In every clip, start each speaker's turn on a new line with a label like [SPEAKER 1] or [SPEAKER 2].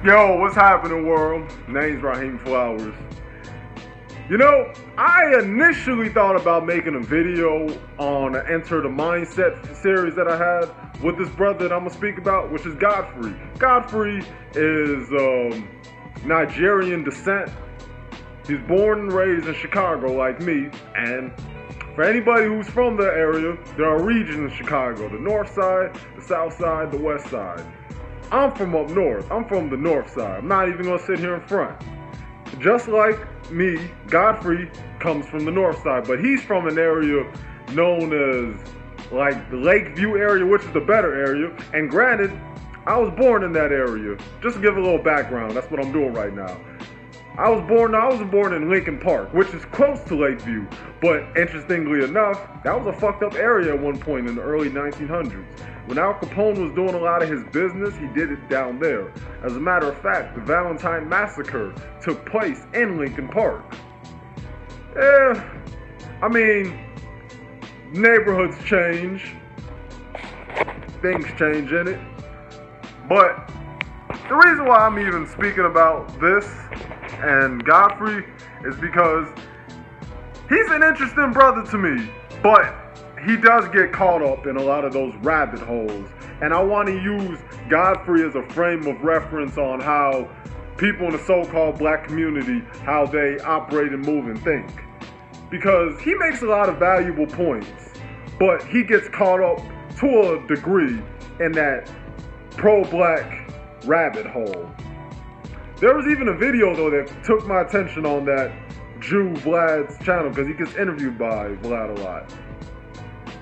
[SPEAKER 1] Yo, what's happening, world? Name's Raheem Flowers. You know, I initially thought about making a video on an Enter the Mindset series that I had with this brother that I'm gonna speak about, which is Godfrey. Godfrey is Nigerian descent. He's born and raised in Chicago like me, and for anybody who's from the area, there are regions in Chicago: the north side, the south side, the west side. I'm from up north. I'm from the north side. I'm not even gonna sit here in front. Just like me, Godfrey comes from the north side, but he's from an area known as like the Lakeview area, which is the better area. And granted, I was born in that area. Just to give a little background, that's what I'm doing right now. I was born in Lincoln Park, which is close to Lakeview, but interestingly enough, that was a fucked up area at one point in the early 1900s. When Al Capone was doing a lot of his business, he did it down there. As a matter of fact, the Valentine Massacre took place in Lincoln Park. I mean, neighborhoods change, things change in it, but the reason why I'm even speaking about this and Godfrey is because he's an interesting brother to me, but he does get caught up in a lot of those rabbit holes. And I want to use Godfrey as a frame of reference on how people in the so-called black community, how they operate and move and think. Because he makes a lot of valuable points, but he gets caught up to a degree in that pro-black rabbit hole. There was even a video though that took my attention on that Jew Vlad's channel, because he gets interviewed by Vlad a lot.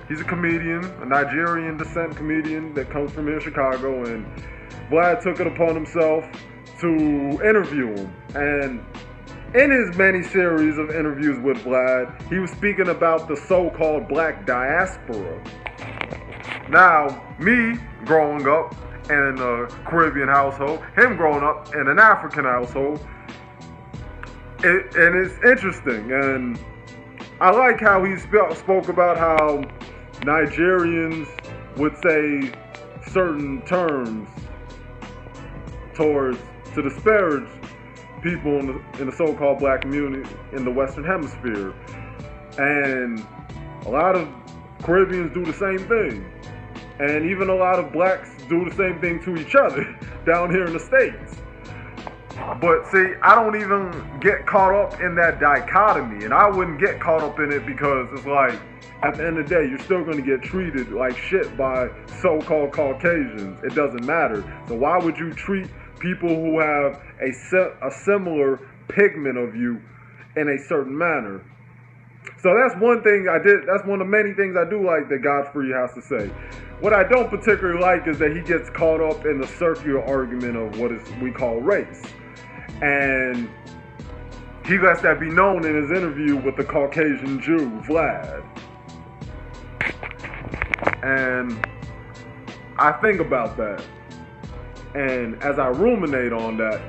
[SPEAKER 1] He's a comedian, a Nigerian descent comedian that comes from here in Chicago, and Vlad took it upon himself to interview him. And in his many series of interviews with Vlad, he was speaking about the so-called black diaspora. Now, me growing up in a Caribbean household, him growing up in an African household, and it's interesting. And I like how he spoke about how Nigerians would say certain terms to disparage people in the so-called black community in the Western Hemisphere. And a lot of Caribbeans do the same thing. And even a lot of blacks do the same thing to each other down here in the States. But see, I don't even get caught up in that dichotomy, and I wouldn't get caught up in it because it's like, at the end of the day, you're still going to get treated like shit by so-called Caucasians. It doesn't matter. So why would you treat people who have a similar pigment of you in a certain manner? So that's one thing I did. That's one of the many things I do like that Godfrey has to say. What I don't particularly like is that he gets caught up in the circular argument of what we call race. And he lets that be known in his interview with the Caucasian Jew, Vlad. And I think about that. And as I ruminate on that,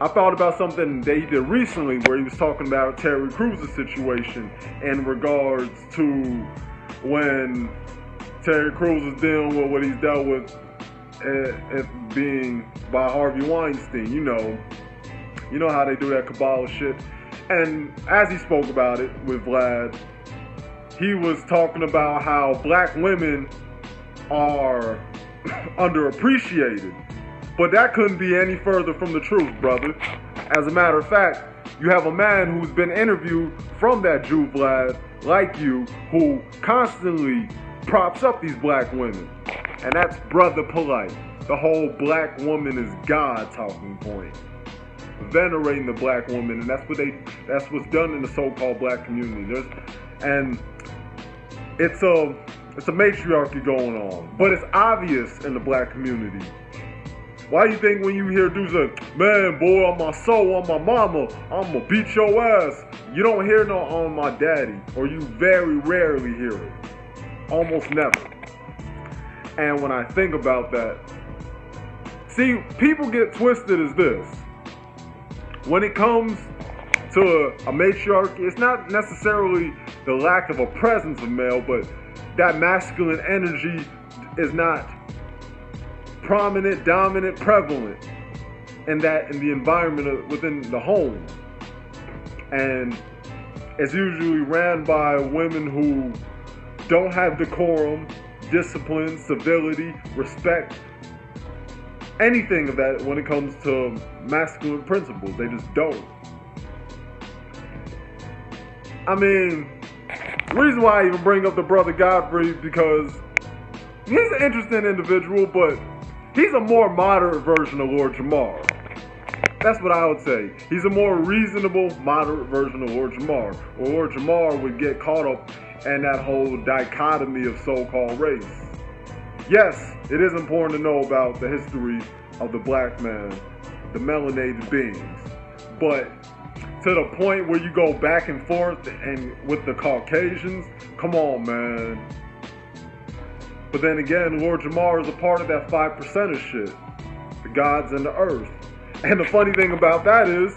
[SPEAKER 1] I thought about something that he did recently where he was talking about Terry Crews's situation in regards to when Terry Crews was dealing with what he's dealt with being by Harvey Weinstein. You know how they do that Kabbalah shit. And as he spoke about it with Vlad, he was talking about how black women are underappreciated. But that couldn't be any further from the truth, brother. As a matter of fact, you have a man who's been interviewed from that Jew Vlad, like you, who constantly props up these black women. And that's Brother Polite. The whole black woman is God talking point. Venerating the black woman, and that's what's done in the so-called black community. It's a matriarchy going on, but it's obvious in the black community. Why do you think when you hear dudes like, man, boy, on my soul, on my mama, I'm gonna beat your ass, you don't hear no on my daddy, or you very rarely hear it. Almost never. And when I think about that, see, people get twisted as this. When it comes to a matriarchy, it's not necessarily the lack of a presence of male, but that masculine energy is not prominent, dominant, prevalent. in the environment within the home. And it's usually ran by women who don't have decorum, discipline, civility, respect, anything of that when it comes to masculine principles. They just don't. I mean, the reason why I even bring up the brother Godfrey, because he's an interesting individual, but he's a more moderate version of Lord Jamar. That's what I would say. He's a more reasonable, moderate version of Lord Jamar. Or Lord Jamar would get caught up in that whole dichotomy of so-called race. Yes, it is important to know about the history of the black man, the melanated beings. But to the point where you go back and forth and with the Caucasians, come on, man. But then again, Lord Jamar is a part of that 5% of shit. The gods and the earth. And the funny thing about that is,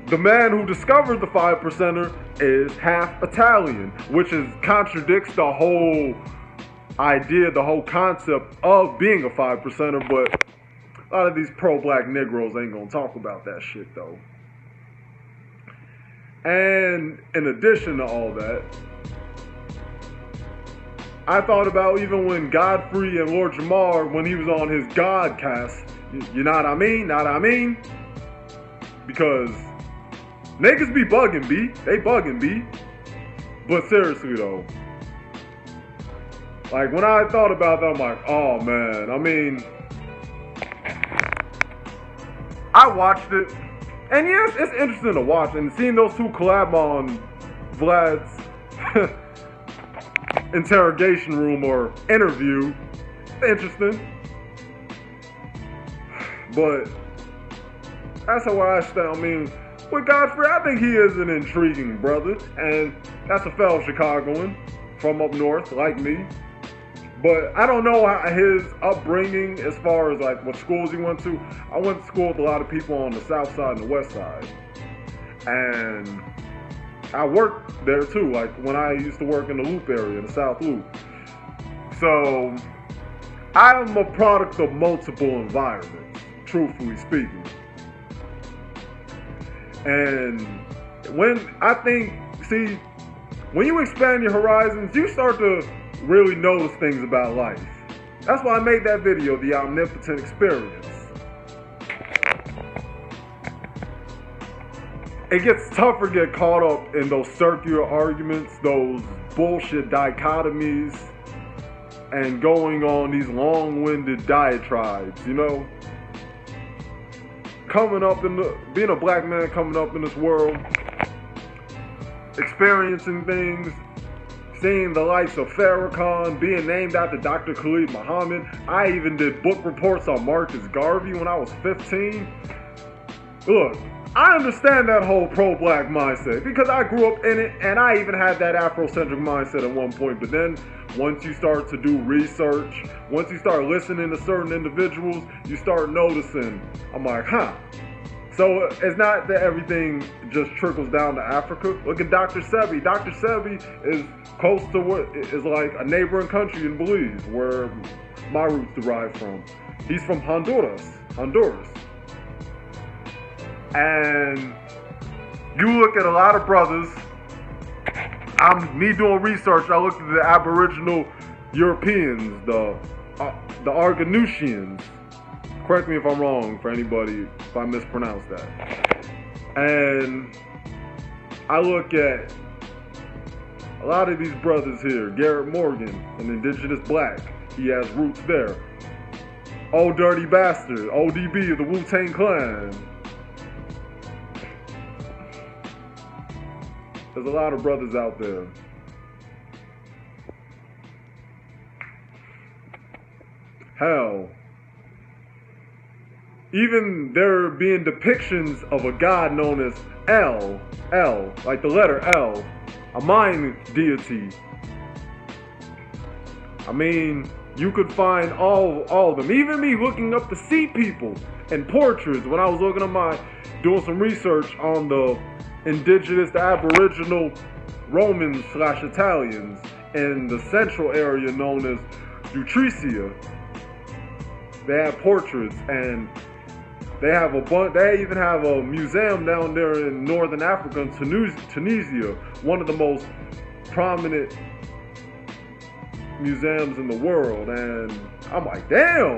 [SPEAKER 1] the man who discovered the 5%er is half Italian, which contradicts the whole idea, the whole concept of being a 5%er, but a lot of these pro-black Negroes ain't gonna talk about that shit though. And in addition to all that, I thought about even when Godfrey and Lord Jamar, when he was on his Godcast, you know what I mean? Know what I mean? Because niggas be bugging, B. They bugging, B. But seriously, though. Like, when I thought about that, I'm like, oh, man. I mean, I watched it. And yes, it's interesting to watch. And seeing those two collab on Vlad's interrogation room or interview, interesting. But that's how I stand. I mean, with Godfrey, I think he is an intriguing brother, and that's a fellow Chicagoan from up north, like me. But I don't know how his upbringing as far as like what schools he went to. I went to school with a lot of people on the south side and the west side, and I worked there too. Like when I used to work in the Loop area, the South Loop. So I'm a product of multiple environments. Truthfully speaking. And when you expand your horizons, you start to really notice things about life. That's why I made that video, The Omnipotent Experience. It gets tougher to get caught up in those circular arguments, those bullshit dichotomies, and going on these long-winded diatribes, you know? Being a black man coming up in this world, experiencing things, seeing the likes of Farrakhan, being named after Dr. Khalid Muhammad. I even did book reports on Marcus Garvey when I was 15. Look, I understand that whole pro-black mindset because I grew up in it, and I even had that Afrocentric mindset at one point. But then once you start to do research, once you start listening to certain individuals, you start noticing, I'm like, huh. So it's not that everything just trickles down to Africa. Look at Dr. Sebi. Dr. Sebi is close to what is like a neighboring country in Belize, where my roots derive from. He's from Honduras. And you look at a lot of brothers, me doing research, I looked at the Aboriginal Europeans, the Argonusians. Correct me if I'm wrong, for anybody, if I mispronounce that. And I look at a lot of these brothers here. Garrett Morgan, an indigenous black. He has roots there. Old Dirty Bastard, ODB of the Wu-Tang Clan. There's a lot of brothers out there. Hell, even there being depictions of a god known as L, like the letter L, a mind deity. I mean, you could find all of them. Even me looking up the sea people and portraits when I was looking at doing some research on the indigenous, the Aboriginal Romans/Italians in the central area known as Utrecia. They had portraits, and They have a bunch. They even have a museum down there in northern Africa, in Tunisia, one of the most prominent museums in the world. And I'm like, damn,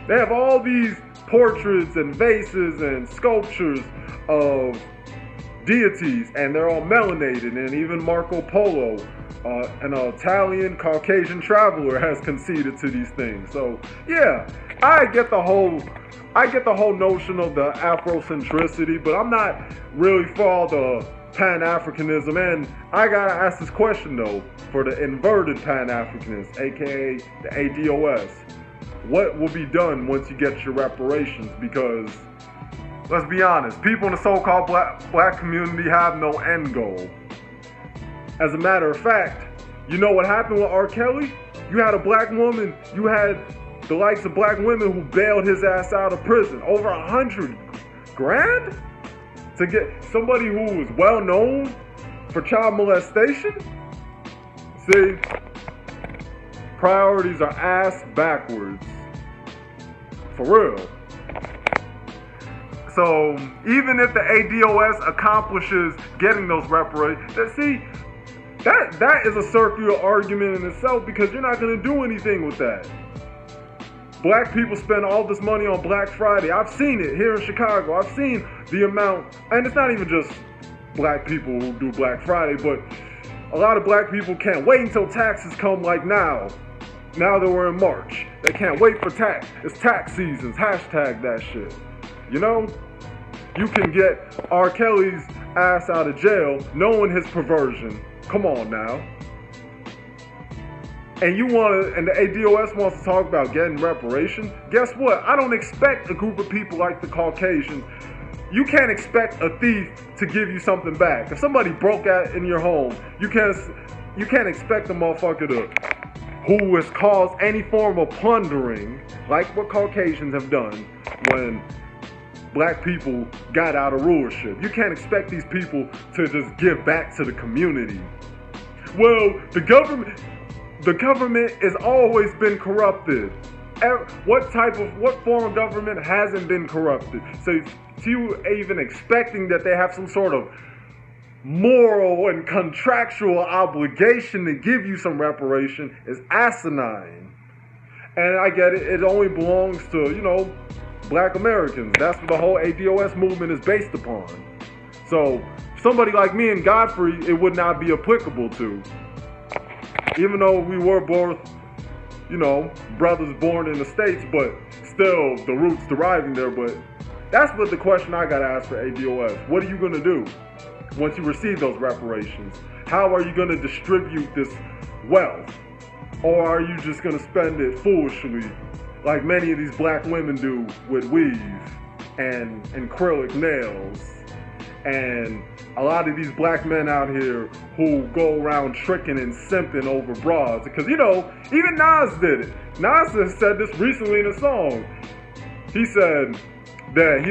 [SPEAKER 1] they have all these portraits and vases and sculptures of deities, and they're all melanated. And even Marco Polo, an Italian Caucasian traveler, has conceded to these things. So yeah, I get the whole notion of the Afrocentricity, but I'm not really for all the Pan-Africanism. And I gotta ask this question though, for the inverted Pan-Africanists, aka the ADOS, what will be done once you get your reparations? Because let's be honest, people in the so-called black community have no end goal. As a matter of fact, you know what happened with R. Kelly? You had a black woman, you had the likes of black women who bailed his ass out of prison. Over $100 grand? To get somebody who was well known for child molestation? See, priorities are ass backwards. For real. So even if the ADOS accomplishes getting those reparations, see, that is a circular argument in itself, because you're not going to do anything with that. Black people spend all this money on Black Friday. I've seen it here in Chicago. I've seen the amount, and it's not even just black people who do Black Friday, but a lot of black people can't wait until taxes come, like now. Now that we're in March. They can't wait for tax. It's tax seasons. Hashtag that shit. You know? You can get R. Kelly's ass out of jail knowing his perversion. Come on now. And and the ADOS wants to talk about getting reparations. Guess what? I don't expect a group of people like the Caucasians. You can't expect a thief to give you something back. If somebody broke out in your home, you can't expect a motherfucker who has caused any form of plundering, like what Caucasians have done when black people got out of rulership. You can't expect these people to just give back to the community. Well, the government has always been corrupted. What form of government hasn't been corrupted? So you even expecting that they have some sort of moral and contractual obligation to give you some reparation is asinine. And I get it, it only belongs to, black Americans. That's what the whole ADOS movement is based upon. So somebody like me and Godfrey, it would not be applicable to. Even though we were both, brothers born in the States, but still the roots deriving there. But that's what the question I got to ask for ADOS. What are you going to do once you receive those reparations? How are you going to distribute this wealth? Or are you just going to spend it foolishly, like many of these black women do with weave and acrylic nails? And a lot of these black men out here who go around tricking and simping over bras. Because, even Nas did it. Nas said this recently in a song. He said that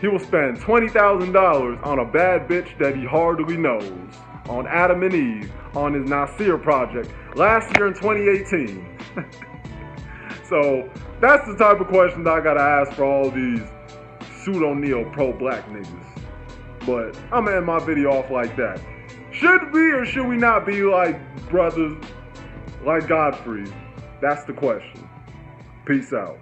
[SPEAKER 1] he will spend $20,000 on a bad bitch that he hardly knows, on Adam and Eve, on his Nasir project, last year in 2018. So that's the type of questions I gotta ask for all these pseudo-neo pro-black niggas. But I'm gonna end my video off like that. Should we or should we not be like brothers like Godfrey? That's the question. Peace out.